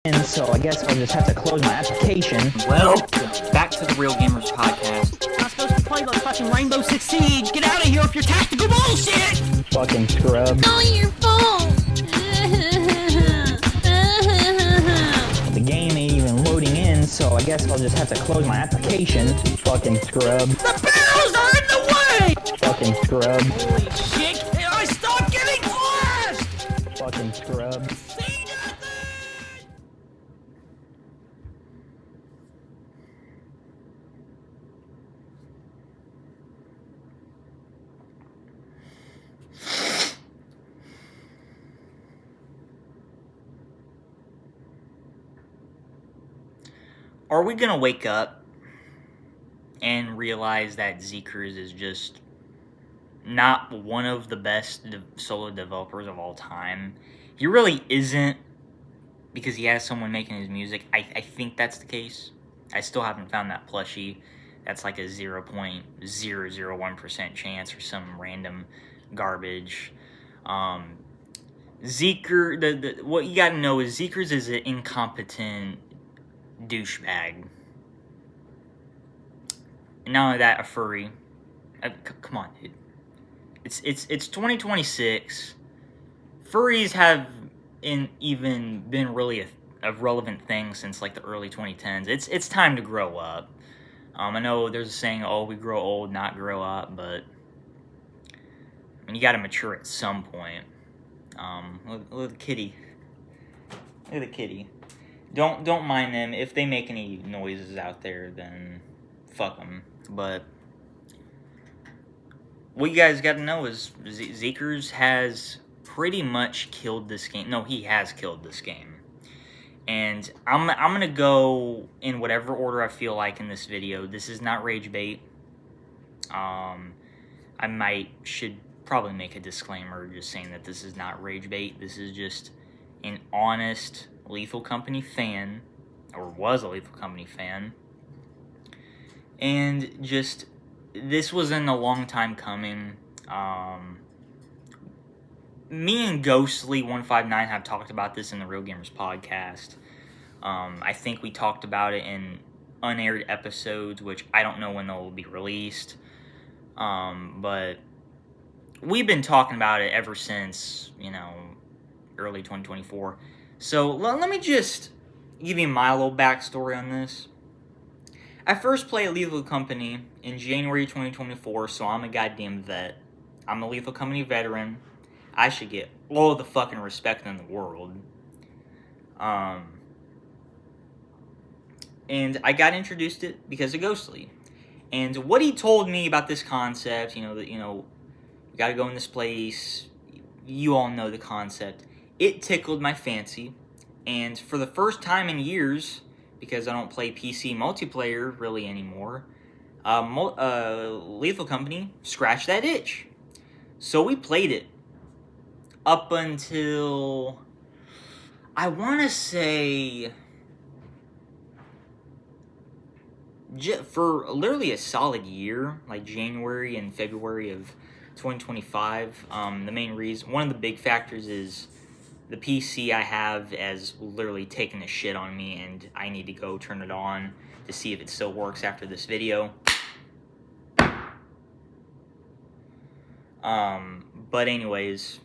So I guess I'll just have to close my application. Welcome back to the Real Gamers Podcast. I'm not supposed to play like fucking Rainbow Six Siege. Get out of here with your tactical bullshit! Fucking scrub. On your phone. The game ain't even loading in, so I guess I'll just have to close my application. Fucking scrub. The barrels are in the way! Fucking scrub. Holy shit! I stopped getting flashed! Fucking scrub. See nothing! Are we gonna wake up and realize that Zeekers is just not one of the best solo developers of all time? He really isn't, because he has someone making his music. I think that's the case. I still haven't found that plushie. That's like a 0.001% chance or some random garbage. Zeker, what you gotta know is Zeekers is an incompetent douchebag. And not only that, a furry. Come on, dude. It's 2026. Furries have even been really a relevant thing since like the early 2010s. It's time to grow up. I know there's a saying, "Oh, we grow old, not grow up," but I mean, you got to mature at some point. Look at the kitty. Look at the kitty. Don't mind them. If they make any noises out there, then fuck them. But what you guys got to know is Zeekers has pretty much killed this game. No, he has killed this game. And I'm gonna go in whatever order I feel like in this video. This is not rage bait. I should probably make a disclaimer just saying that this is not rage bait. This is just an honest Lethal Company fan, or was a Lethal Company fan, and just, this wasn't a long time coming. Me and Ghostly159 have talked about this in the Real Gamers Podcast. I think we talked about it in unaired episodes, which I don't know when they'll be released, but we've been talking about it ever since, early 2024. So let me just give you my little backstory on this. I first played Lethal Company in January 2024, so I'm a goddamn vet. I'm a Lethal Company veteran. I should get all the fucking respect in the world. And I got introduced to it because of Ghostly. And what he told me about this concept, you gotta go in this place, you all know the concept. It tickled my fancy, and for the first time in years, because I don't play PC multiplayer really anymore, Lethal Company scratched that itch. So we played it up until, I want to say, for literally a solid year, like January and February of 2025. The main reason, one of the big factors is the PC I have has literally taken a shit on me, and I need to go turn it on to see if it still works after this video. But anyways,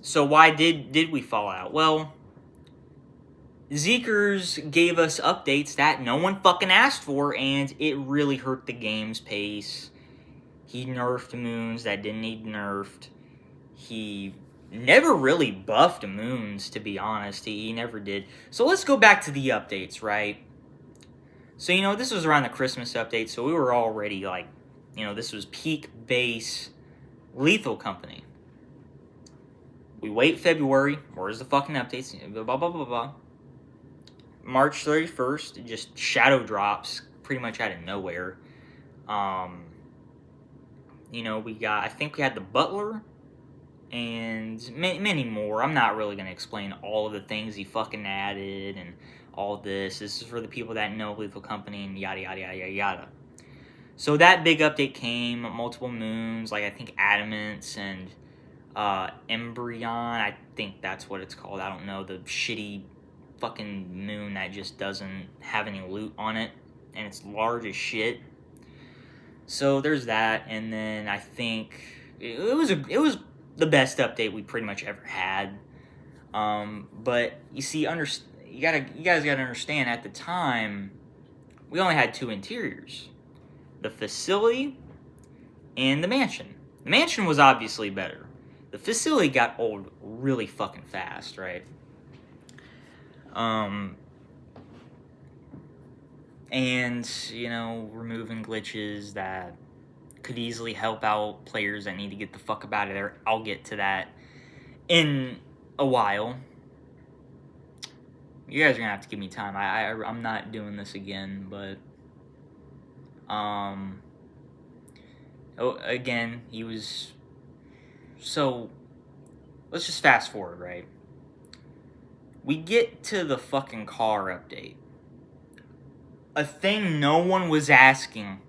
so why did we fall out? Well, Zeekers gave us updates that no one fucking asked for, and it really hurt the game's pace. He nerfed moons that didn't need nerfed. He never really buffed moons, to be honest. He never did. So let's go back to the updates, right? So, this was around the Christmas update, so we were already like, this was peak base Lethal Company. We wait February. Where's the fucking updates? Blah, blah, blah, blah, blah. March 31st, it just shadow drops pretty much out of nowhere. I think we had the Butler and many more. I'm not really going to explain all of the things he fucking added and all this. This is for the people that know Lethal Company and yada, yada, yada, yada. So that big update came, multiple moons, like I think Adamance and Embryon, I think that's what it's called. I don't know, the shitty fucking moon that just doesn't have any loot on it, and it's large as shit. So there's that, and then I think it was the best update we pretty much ever had. But you see, you guys gotta understand, at the time, we only had 2 interiors: the facility and the mansion. The mansion was obviously better. The facility got old really fucking fast, right? And, you know, removing glitches that could easily help out players that need to get the fuck up out of there. I'll get to that in a while. You guys are gonna have to give me time. I'm not doing this again, but again, he was. So let's just fast forward, right? We get to the fucking car update. A thing no one was asking.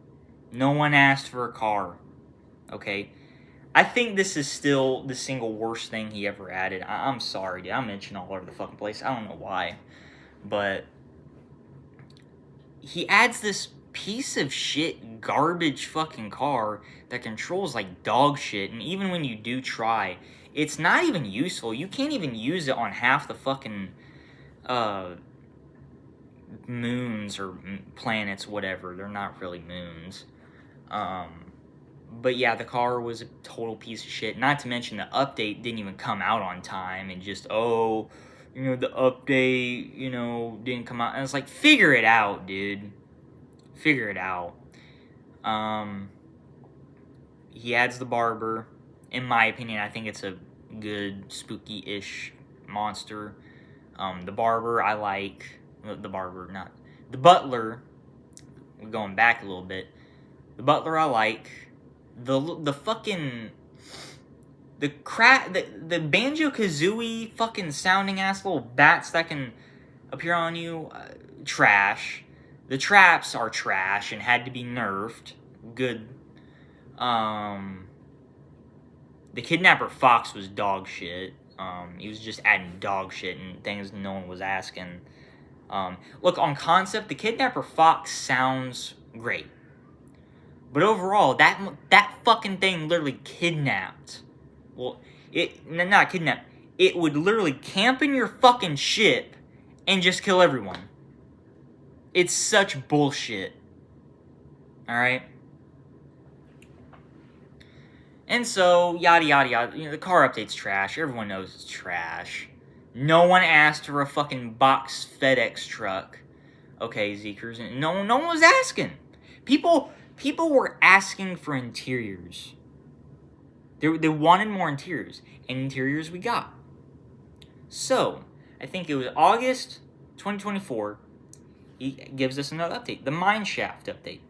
No one asked for a car. Okay? I think this is still the single worst thing he ever added. I'm sorry, dude. I'm itching all over the fucking place. I don't know why. But he adds this piece of shit, garbage fucking car that controls like dog shit. And even when you do try, it's not even useful. You can't even use it on half the fucking moons or planets, whatever. They're not really moons. But yeah, the car was a total piece of shit. Not to mention the update didn't even come out on time, and just, the update, didn't come out. And it's like, figure it out, dude. Figure it out. He adds the barber. In my opinion, I think it's a good, spooky-ish monster. The barber, I like. The barber, not... The butler, we're going back a little bit. The butler, I like. The fucking... The Banjo-Kazooie fucking sounding-ass little bats that can appear on you, trash. The traps are trash and had to be nerfed. Good. The Kidnapper Fox was dog shit. He was just adding dog shit and things no one was asking. Look, on concept, the Kidnapper Fox sounds great. But overall, that fucking thing literally kidnapped. Well, not kidnapped. It would literally camp in your fucking ship and just kill everyone. It's such bullshit. Alright? And so, yada yada yada. The car update's trash. Everyone knows it's trash. No one asked for a fucking box FedEx truck. Okay, Zeekers. No one was asking. People were asking for interiors. They wanted more interiors. And interiors we got. So, I think it was August 2024. He gives us another update. The Mineshaft update.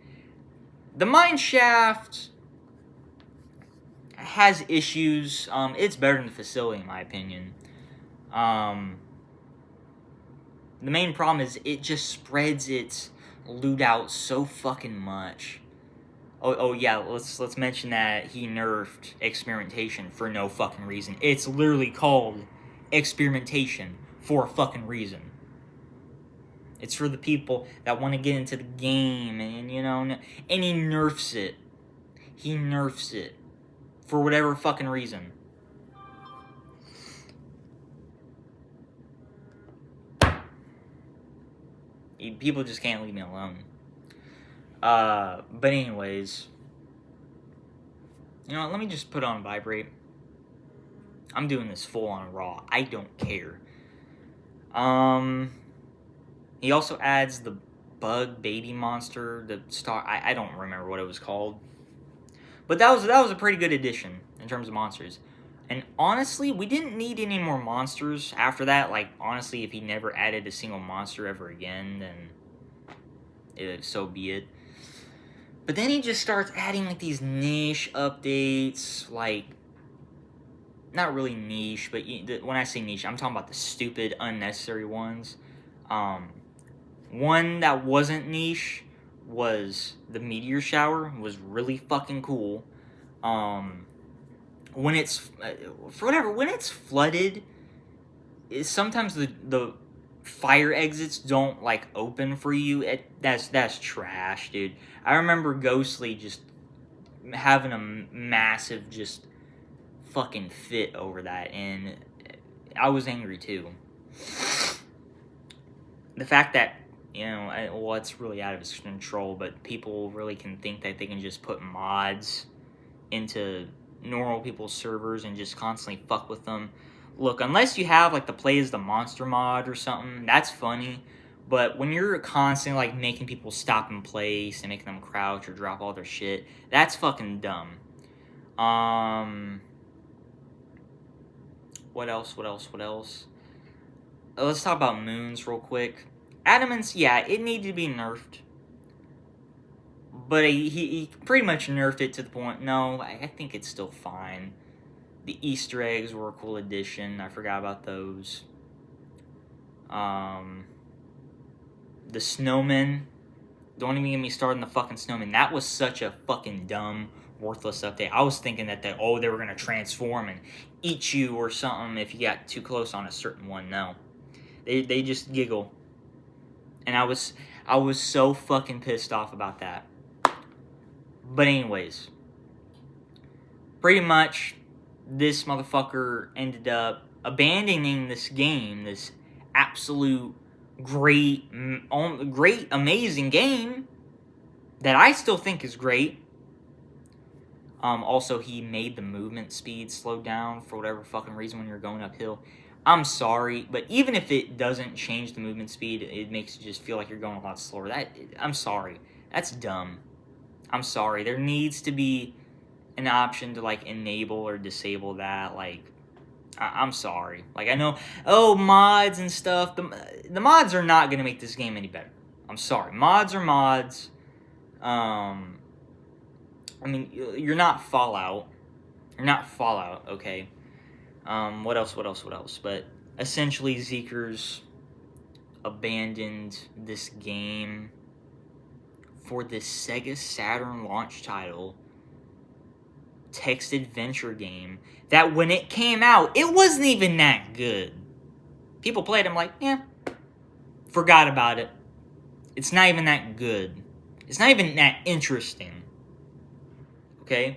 The Mineshaft has issues. It's better than the facility, in my opinion. The main problem is it just spreads its loot out so fucking much. Oh yeah, let's mention that he nerfed experimentation for no fucking reason. It's literally called experimentation for a fucking reason. It's for the people that want to get into the game, and and he nerfs it. He nerfs it for whatever fucking reason. People just can't leave me alone. But anyways, let me just put on vibrate. I'm doing this full on raw. I don't care. He also adds the bug baby monster, the star. I don't remember what it was called, but that was a pretty good addition in terms of monsters. And honestly, we didn't need any more monsters after that. Like, honestly, if he never added a single monster ever again, then so be it. But then he just starts adding, like, these niche updates, like, not really niche, but when I say niche, I'm talking about the stupid, unnecessary ones. One that wasn't niche was the meteor shower. It was really fucking cool. When it's, when it's flooded, sometimes the fire exits don't like open for you, that's trash, dude. I remember Ghostly just having a massive just fucking fit over that, and I was angry too. The fact that, you know, well, it's really out of his control, but people really can think that they can just put mods into normal people's servers and just constantly fuck with them. Look, unless you have like the play as the monster mod or something, that's funny. But when you're constantly like making people stop in place and making them crouch or drop all their shit, that's fucking dumb. What else? Let's talk about moons real quick. Adamance, yeah, it needed to be nerfed. But he pretty much nerfed it to the point, no, I think it's still fine. The Easter eggs were a cool addition. I forgot about those. The snowmen. Don't even get me started on the fucking snowmen. That was such a fucking dumb, worthless update. I was thinking that they were going to transform and eat you or something if you got too close on a certain one. No. They just giggle. And I was so fucking pissed off about that. But anyways, pretty much this motherfucker ended up abandoning this game, this absolute great, amazing game that I still think is great. Also, he made the movement speed slow down for whatever fucking reason when you're going uphill. I'm sorry, but even if it doesn't change the movement speed, it makes you just feel like you're going a lot slower. I'm sorry. That's dumb. I'm sorry. There needs to be an option to, like, enable or disable that. Like, I'm sorry. Like, I know, mods and stuff. The mods are not going to make this game any better. I'm sorry. Mods are mods. I mean, you're not Fallout. You're not Fallout, okay? What else? But essentially, Zeekers abandoned this game for this Sega Saturn launch title, text adventure game, that when it came out, it wasn't even that good. People played them like, yeah, forgot about it. It's not even that good. It's not even that interesting. Okay?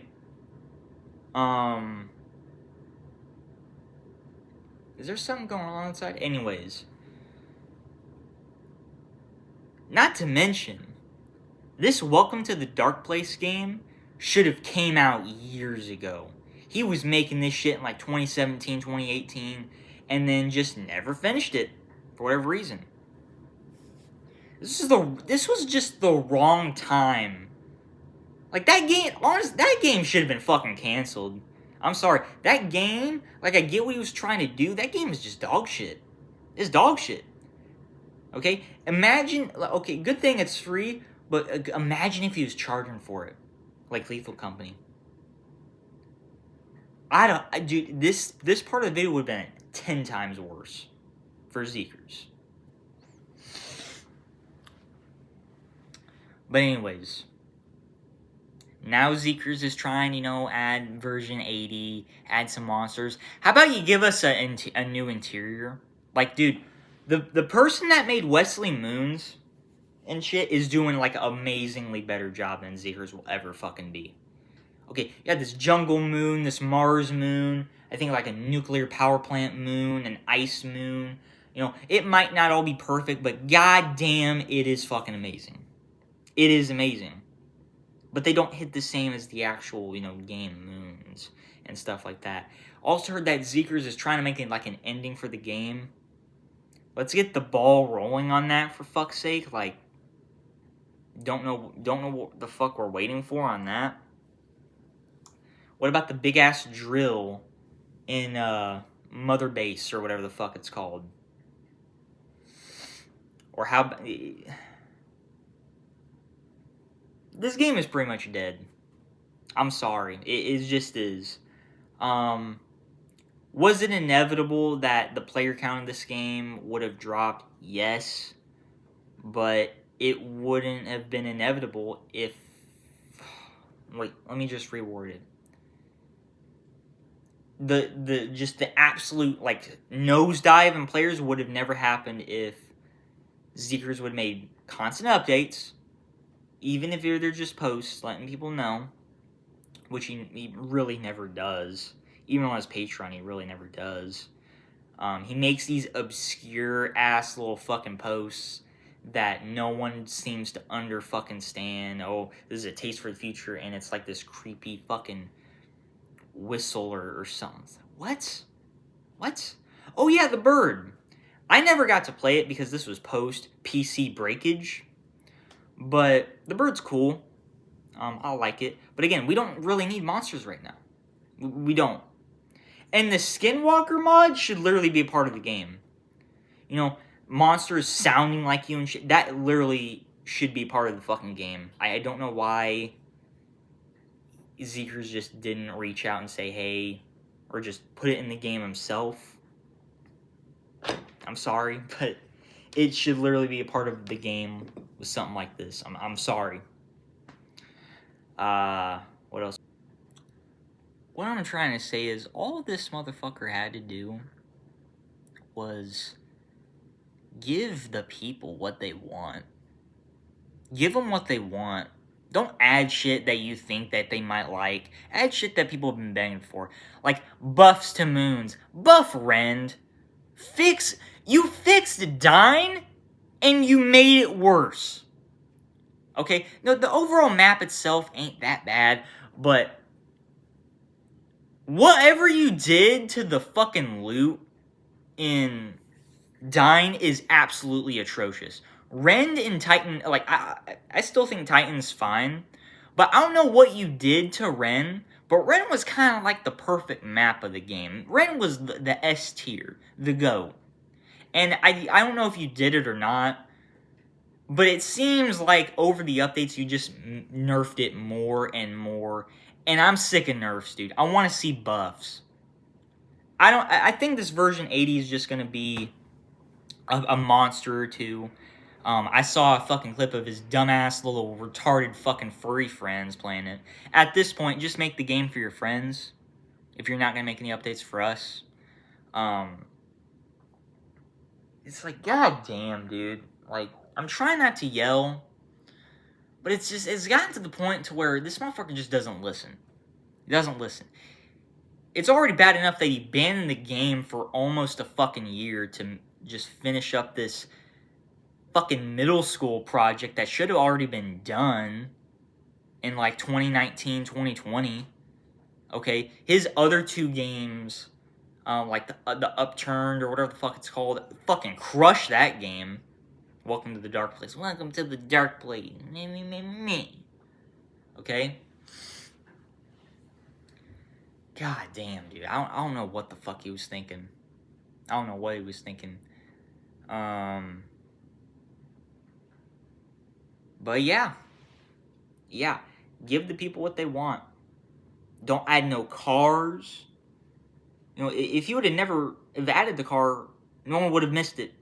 Is there something going on inside? Anyways. Not to mention, this Welcome to the Dark Place game should have came out years ago. He was making this shit in like 2017, 2018, and then just never finished it for whatever reason. This was just the wrong time. Like, that game, honestly, that game should have been fucking canceled. I'm sorry. That game, like, I get what he was trying to do. That game is just dog shit. It's dog shit. Okay? Imagine, okay, good thing it's free, but imagine if he was charging for it. Like Lethal Company. Dude, this part of the video would have been 10 times worse for Zeekers. But anyways, now Zeekers is trying, add version 80, add some monsters. How about you give us a new interior? Like, dude, the person that made Wesley Moons and shit is doing, like, an amazingly better job than Zeekers will ever fucking be. Okay, you got this jungle moon, this Mars moon, I think like a nuclear power plant moon, an ice moon. It might not all be perfect, but goddamn, it is fucking amazing. It is amazing. But they don't hit the same as the actual, game moons and stuff like that. Also heard that Zeekers is trying to make it like an ending for the game. Let's get the ball rolling on that, for fuck's sake. Like, don't know what the fuck we're waiting for on that. What about the big ass drill in Mother Base or whatever the fuck it's called? Or how? This game is pretty much dead. I'm sorry. It just is. Was it inevitable that the player count of this game would have dropped? Yes. But it wouldn't have been inevitable if... Wait, let me just reword it. just the absolute like nosedive in players would have never happened if Zeekers would have made constant updates, even if they're just posts letting people know, which he really never does. Even on his Patreon, he really never does. He makes these obscure ass little fucking posts that no one seems to under fucking stand. Oh, this is a taste for the future, and it's like this creepy fucking whistle or something. What? Oh yeah, the bird. I never got to play it because this was post PC breakage, but the bird's cool. I like it, but again, we don't really need monsters right now. We don't. And the Skinwalker mod should literally be a part of the game. You know, monsters sounding like you and shit. That literally should be part of the fucking game. I don't know why Zeekers just didn't reach out and say, hey, or just put it in the game himself. I'm sorry, but it should literally be a part of the game with something like this. I'm sorry. What else? What I'm trying to say is, all this motherfucker had to do was give the people what they want. Give them what they want. Don't add shit that you think that they might like. Add shit that people have been begging for. Like, buffs to moons. Buff Rend. You fixed Dyne, and you made it worse. Okay? No, the overall map itself ain't that bad, but whatever you did to the fucking loot in Dyne is absolutely atrocious. Rend and Titan, like, I still think Titan's fine, but I don't know what you did to Ren, but Ren was kind of like the perfect map of the game. Ren was the S tier, the GOAT. And I don't know if you did it or not, but it seems like over the updates you just nerfed it more and more, and I'm sick of nerfs, dude. I want to see buffs. I think this version 80 is just going to be a monster or two. I saw a fucking clip of his dumbass little retarded fucking furry friends playing it. At this point, just make the game for your friends. If you're not going to make any updates for us. It's like, god damn, dude. Like, I'm trying not to yell. But it's gotten to the point to where this motherfucker just doesn't listen. He doesn't listen. It's already bad enough that he abandoned the game for almost a fucking year to just finish up this fucking middle school project that should have already been done in like 2019, 2020. Okay, his other two games, like the Upturned or whatever the fuck it's called, fucking crush that game. Welcome to the dark place. Welcome to the dark place. Me. Okay. God damn, dude. I don't know what the fuck he was thinking. I don't know what he was thinking. But yeah. Yeah. Give the people what they want. Don't add no cars. You know, if you would have never have added the car, no one would have missed it.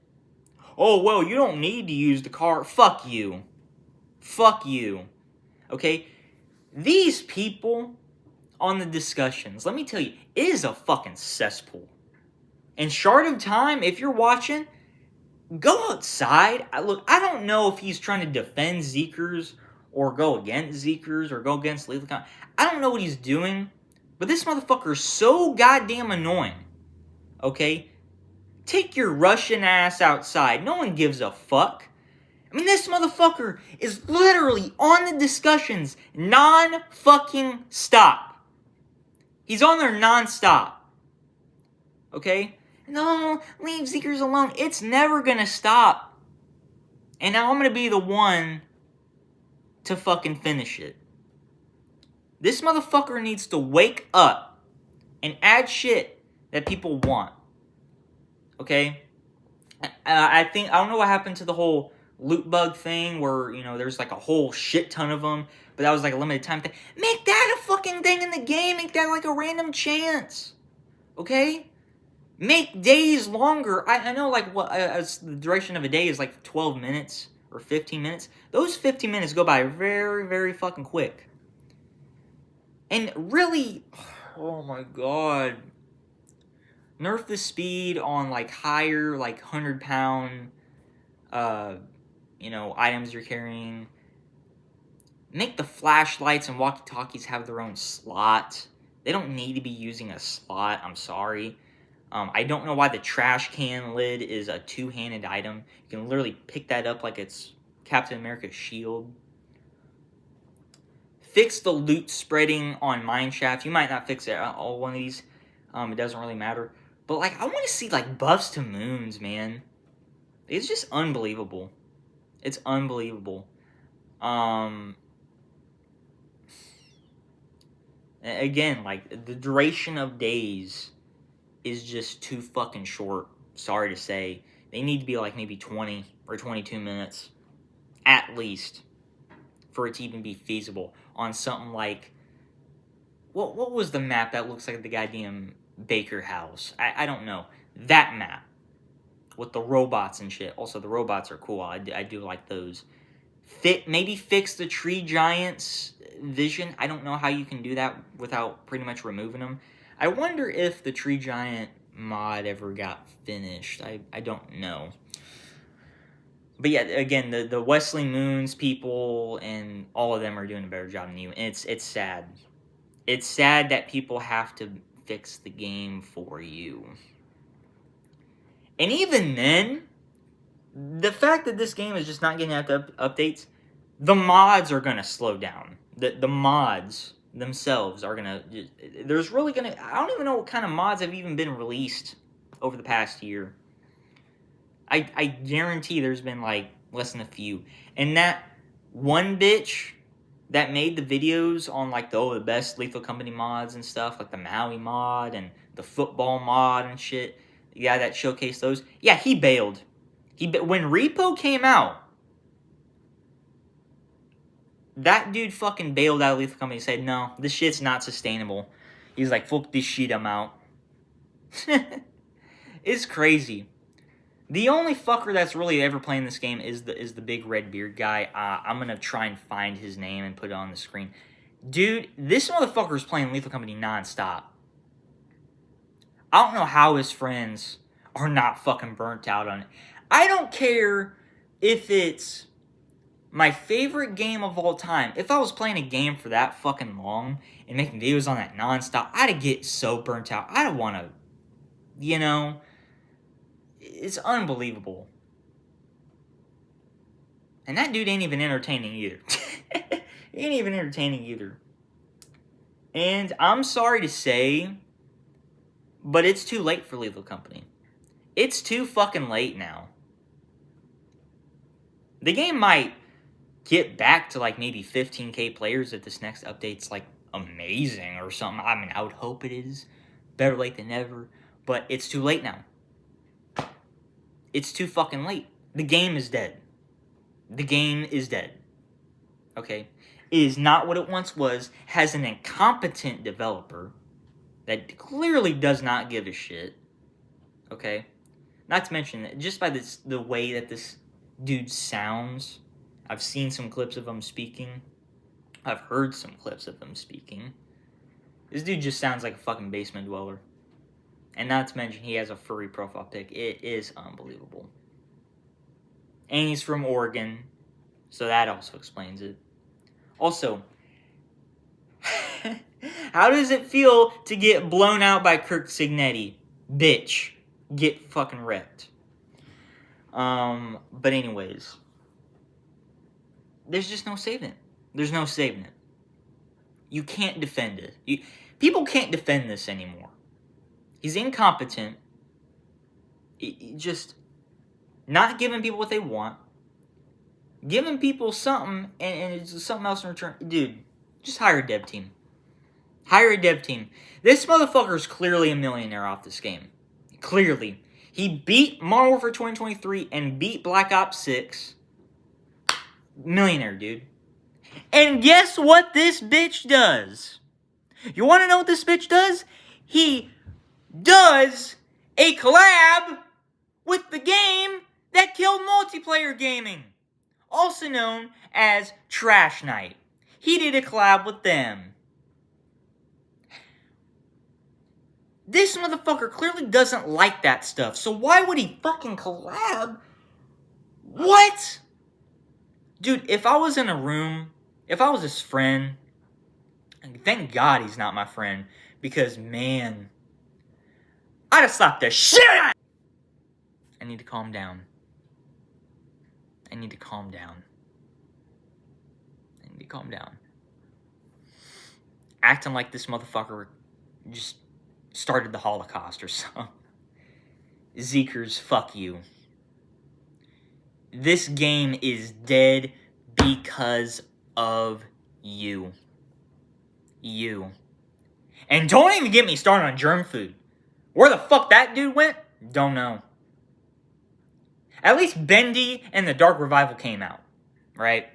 Oh, well, you don't need to use the car. Fuck you. Fuck you. Okay? These people on the discussions, let me tell you, it is a fucking cesspool. And Shard of Time, if you're watching, go outside. I don't know if he's trying to defend Zeekers or go against Zeekers or go against Lethal Con. I don't know what he's doing, but this motherfucker is so goddamn annoying. Okay? Take your Russian ass outside. No one gives a fuck. I mean, this motherfucker is literally on the discussions non-fucking stop. He's on there non-stop. Okay? No, leave Zeekers alone. It's never gonna stop. And now I'm gonna be the one to fucking finish it. This motherfucker needs to wake up and add shit that people want. Okay? I don't know what happened to the whole loot bug thing where, you know, there's like a whole shit ton of them, but that was like a limited time thing. Make that a fucking thing in the game. Make that like a random chance. Okay? Make days longer. I know like what the duration of a day is like 12 minutes or 15 minutes. Those 15 minutes go by very, very fucking quick. And really, oh my god. Nerf the speed on, like, higher, like, 100-pound, items you're carrying. Make the flashlights and walkie-talkies have their own slot. They don't need to be using a slot, I'm sorry. I don't know why the trash can lid is a two-handed item. You can literally pick that up like it's Captain America's shield. Fix the loot spreading on Mineshaft. You might not fix it all one of these. It doesn't really matter. But, like, I want to see, like, buffs to moons, man. It's just unbelievable. It's unbelievable. Again, like, the duration of days is just too fucking short. Sorry to say. They need to be, like, maybe 20 or 22 minutes. At least. For it to even be feasible. On something like... What was the map that looks like the goddamn Baker house? I don't know. That map. With the robots and shit. Also, the robots are cool. I do like those. Maybe fix the tree giants vision. I don't know how you can do that without pretty much removing them. I wonder if the tree giant mod ever got finished. I don't know. But yeah, again, the Wesley Moons people and all of them are doing a better job than you. And it's sad. It's sad that people have to fix the game for you. And even then, the fact that this game is just not getting updates, the mods are going to slow down. The mods themselves are going to... There's really going to... I don't even know what kind of mods have even been released over the past year. I guarantee there's been, like, less than a few. And that one bitch that made the videos on, like, the best Lethal Company mods and stuff, like the Maui mod and the football mod and shit, the guy that showcased those, yeah, he bailed. When Repo came out, that dude fucking bailed out of Lethal Company and said, no, this shit's not sustainable. He's like, fuck this shit, I'm out. It's crazy. The only fucker that's really ever playing this game is the big red beard guy. I'm gonna try and find his name and put it on the screen. Dude, this motherfucker is playing Lethal Company nonstop. I don't know how his friends are not fucking burnt out on it. I don't care if it's my favorite game of all time. If I was playing a game for that fucking long and making videos on that nonstop, I'd get so burnt out. I don't want to, it's unbelievable. And that dude ain't even entertaining either. He ain't even entertaining either. And I'm sorry to say, but it's too late for Lethal Company. It's too fucking late now. The game might get back to like maybe 15k players if this next update's like amazing or something. I mean, I would hope it is. Better late than never. But it's too late now. It's too fucking late. The game is dead. The game is dead. Okay? It is not what it once was. Has an incompetent developer that clearly does not give a shit. Okay? Not to mention that just by the way that this dude sounds. I've seen some clips of him speaking. I've heard some clips of him speaking. This dude just sounds like a fucking basement dweller. And not to mention, he has a furry profile pic. It is unbelievable. And he's from Oregon, so that also explains it. Also, how does it feel to get blown out by Kirk Signetti? Bitch. Get fucking wrecked. But anyways, there's just no saving it. There's no saving it. You can't defend it. People can't defend this anymore. He's incompetent. Just not giving people what they want. Giving people something and it's something else in return. Dude, just hire a dev team. Hire a dev team. This motherfucker is clearly a millionaire off this game. Clearly. He beat Modern Warfare 2023 and beat Black Ops 6. Millionaire, dude. And guess what this bitch does? You want to know what this bitch does? He does a collab with the game that killed multiplayer gaming. Also known as Trash Night. He did a collab with them. This motherfucker clearly doesn't like that stuff. So why would he fucking collab? What? Dude, if I was in a room, if I was his friend, thank God he's not my friend, because man, I'd have slapped the shit out. I need to calm down. I need to calm down. I need to calm down. Acting like this motherfucker just started the Holocaust or something. Zeekers, fuck you. This game is dead because of you. You. And don't even get me started on germ food. Where the fuck that dude went? Don't know. At least Bendy and the Dark Revival came out, right?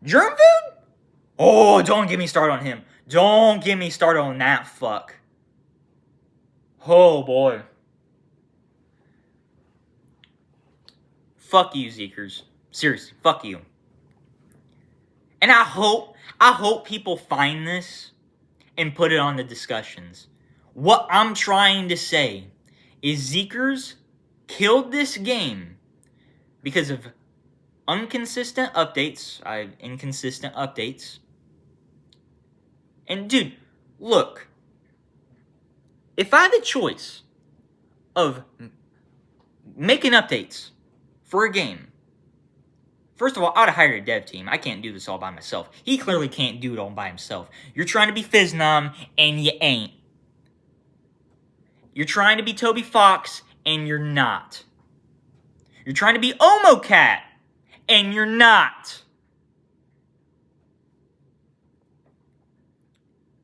Germ food? Oh, don't get me started on him. Don't get me started on that fuck. Oh boy. Fuck you, Zeekers. Seriously, fuck you. And I hope people find this and put it on the discussions. What I'm trying to say is Zeekers killed this game because of inconsistent updates. And dude, look. If I had the choice of making updates for a game, first of all, I would have hired a dev team. I can't do this all by myself. He clearly can't do it all by himself. You're trying to be Fiznom, and you ain't. You're trying to be Toby Fox, and you're not. You're trying to be Omocat, and you're not.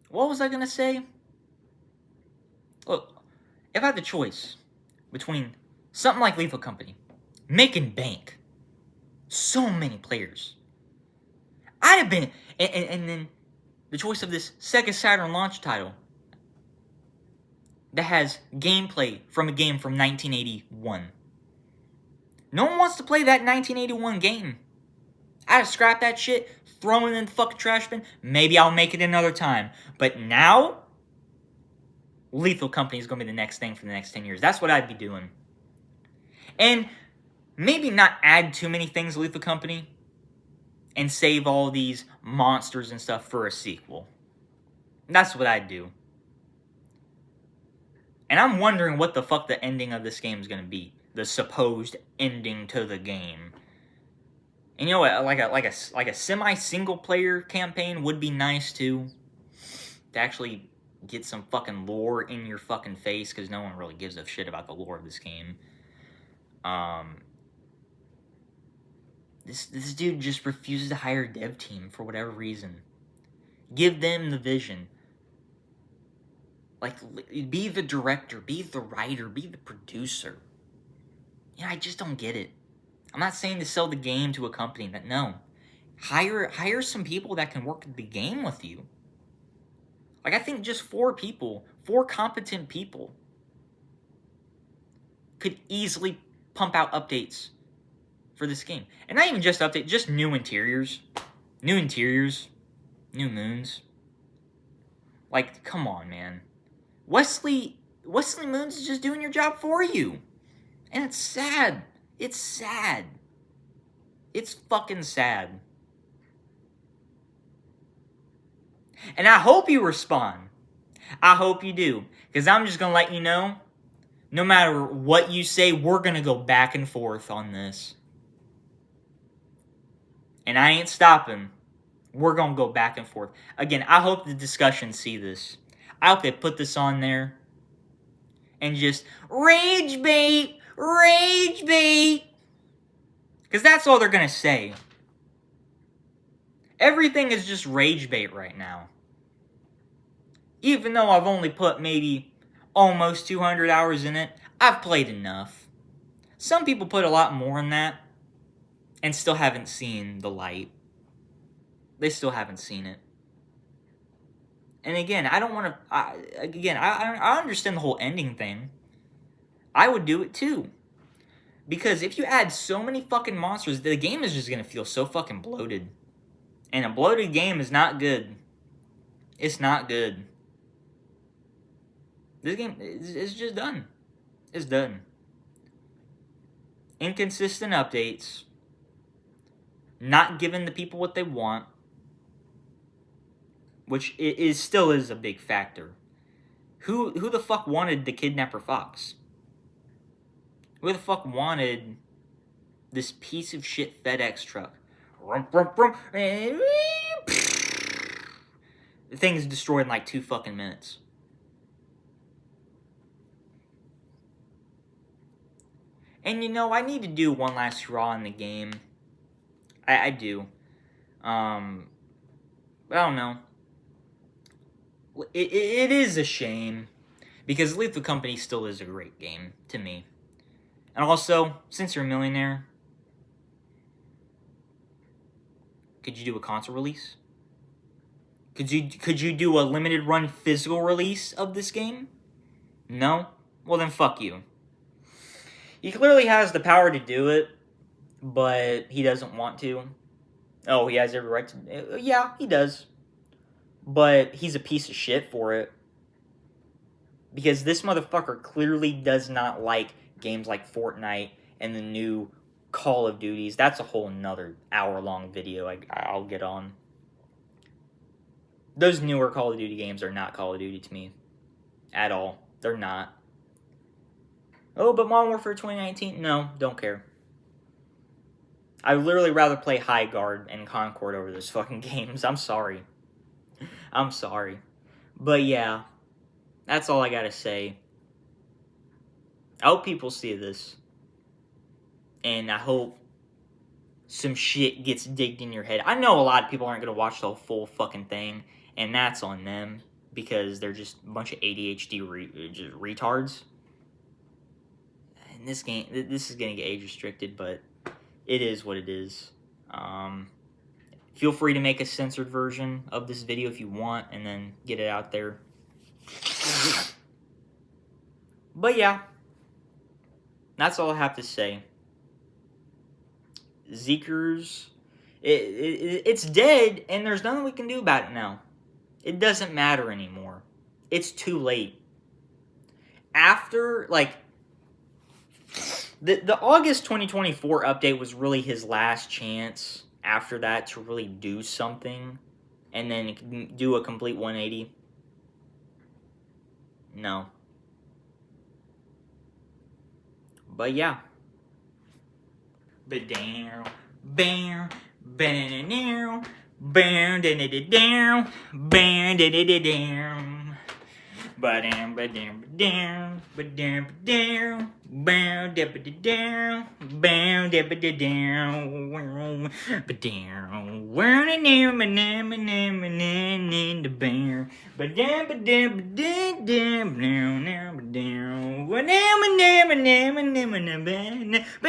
What was I going to say? Look, if I had the choice between something like Lethal Company, making bank, so many players, I'd have been, and then the choice of this Sega Saturn launch title that has gameplay from a game from 1981. No one wants to play that 1981 game. I'd have scrapped that shit, thrown it in the fucking trash bin. Maybe I'll make it another time. But now, Lethal Company is going to be the next thing for the next 10 years. That's what I'd be doing. And maybe not add too many things to Lethal Company and save all these monsters and stuff for a sequel. That's what I'd do. And I'm wondering what the fuck the ending of this game is going to be. The supposed ending to the game. And you know what? Like a semi-single player campaign would be nice too. To actually get some fucking lore in your fucking face, because no one really gives a shit about the lore of this game. This dude just refuses to hire a dev team for whatever reason. Give them the vision. Like, be the director, be the writer, be the producer. Yeah, I just don't get it. I'm not saying to sell the game to a company that, no. Hire some people that can work the game with you. Like, I think just 4 competent people, could easily pump out updates for this game. And not even just updates, just new interiors. New moons. Like, come on, man. Wesley Moons is just doing your job for you. And it's sad. It's sad. It's fucking sad. And I hope you respond. I hope you do. Because I'm just going to let you know, no matter what you say, we're going to go back and forth on this. And I ain't stopping. We're going to go back and forth. Again, I hope the discussions see this. I hope they put this on there. And just rage bait. Rage bait. Because that's all they're going to say. Everything is just rage bait right now. Even though I've only put maybe almost 200 hours in it, I've played enough. Some people put a lot more in that and still haven't seen the light. They still haven't seen it. And again, I don't want to... I understand the whole ending thing. I would do it too. Because if you add so many fucking monsters, the game is just going to feel so fucking bloated. And a bloated game is not good. It's not good. This game is just done. It's done. Inconsistent updates. Not giving the people what they want. Which still is a big factor. Who the fuck wanted the Kidnapper Fox? Who the fuck wanted this piece of shit FedEx truck? The thing is destroyed in like 2 fucking minutes. And you know, I need to do one last hurrah in the game. I do. I don't know. It is a shame, because Lethal Company still is a great game to me. And also, since you're a millionaire, could you do a console release? Could you do a limited run physical release of this game? No? Well then fuck you. He clearly has the power to do it, but he doesn't want to. Oh, he has every right to... Yeah, he does. But he's a piece of shit for it. Because this motherfucker clearly does not like games like Fortnite and the new Call of Duties. That's a whole nother hour-long video I'll get on. Those newer Call of Duty games are not Call of Duty to me. At all. They're not. Oh, but Modern Warfare 2019? No, don't care. I would literally rather play High Guard and Concord over those fucking games. I'm sorry. I'm sorry. But yeah, that's all I gotta say. I hope people see this. And I hope some shit gets digged in your head. I know a lot of people aren't gonna watch the full fucking thing, and that's on them, because they're just a bunch of ADHD retards. And this game, this is gonna get age restricted, but it is what it is. Feel free to make a censored version of this video if you want, and then get it out there. But yeah, that's all I have to say. Zeekers, it's dead, and there's nothing we can do about it now. It doesn't matter anymore. It's too late. After, like, the August 2024 update was really his last chance after that to really do something, and then do a complete 180. No. But yeah. But down, bam, bam, down, bam, down, bam, down. Ba-dam, ba-dam, ba-dam, ba-dam, ba-dam, bam, da-ba-da-dam, bam, da-ba-da-dam, ba-dam, wa-da-dam, ba-dam, ba-dam, ba-dam, da bam, ba-dam, ba-dam, ba-dam, ba-dam, ba-dam, wa-dam, ba-dam, ba-dam, ba-dam, ba-dam, ba-dam, ba-dam,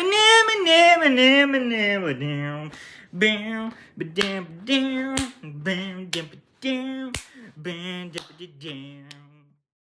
ba-dam, ba-dam, bam, ba-dam, ba-dam, bam, da-ba-dam, bam, da-ba-da-dam.